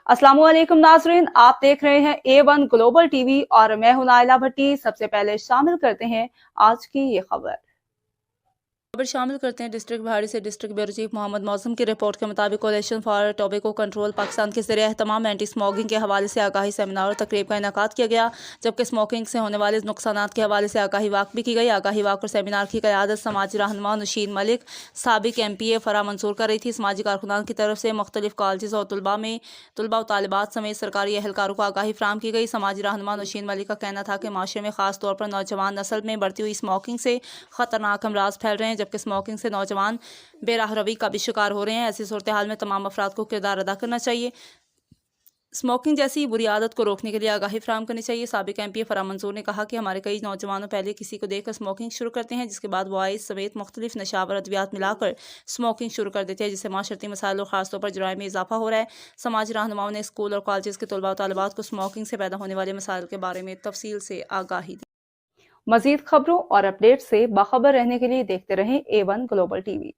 अस्सलामु अलैकुम नाजरीन, आप देख रहे हैं A1 ग्लोबल टीवी और मैं हूं नाइला भट्टी। सबसे पहले शामिल करते हैं आज की ये खबर। शामिल करते हैं डिस्ट्रिक्ट भाड़ी से डिस्ट्रिक्ट ब्यूरो चीफ मोहम्मद मौसम की रिपोर्ट के मुताबिक कोalition फॉर टोबैको कंट्रोल पाकिस्तान के ज़रिए तमाम एंटी स्मोकिंग के हवाले से आगाही सेमिनार और तकरीब का इनेकाद किया गया, जबकि स्मोकिंग से होने वाले नुकसानात के हवाले से आगाही वाक भी की गई। आगाही वाक और सेमिनार की क़यादत समाजी रहनुमा नशीन मलिक, साबिक MPA फरा मंसूर कर रही थी। समाजी कारकुनान की तरफ से मुख्तलिफ कॉलेज और तलबा और तालिबात समेत सरकारी एहलकारों को आगाही फ्राहम की गई। समाजी रहनुमा नशीन मलिक का कहना था कि माशरे में खास तौर पर नौजवान नस्ल में बढ़ती हुई स्मोकिंग से खतरनाक अमराज फैल रहे हैं, जबकि स्मोकिंग से नौजवान बेराह रवी का भी शिकार हो रहे हैं। ऐसी सूरत हाल में तमाम अफराद को किरदार अदा करना चाहिए, स्मोकिंग जैसी बुरी आदत को रोकने के लिए आगाही फ्राहम करनी चाहिए। साबिक MPA फरा मंसूर ने कहा कि हमारे कई नौजवानों पहले किसी को देखकर स्मोकिंग शुरू करते हैं, जिसके बाद वो आइस समेत मुख्तलिफ नशावर अद्वियात मिलाकर स्मोकिंग शुरू कर देते हैं, जिससे माशरती मसाइल और खासतौर पर जुराइम में इजाफा हो रहा है। समाजी रहनुमाओं ने स्कूल और कॉलेज के तलबा और तालिबात को स्मोकिंग से पैदा होने वाले मसाइल के बारे में तफसील से आगाही दी। मजीद खबरों और अपडेट से बाखबर रहने के लिए देखते रहें A1 ग्लोबल टीवी।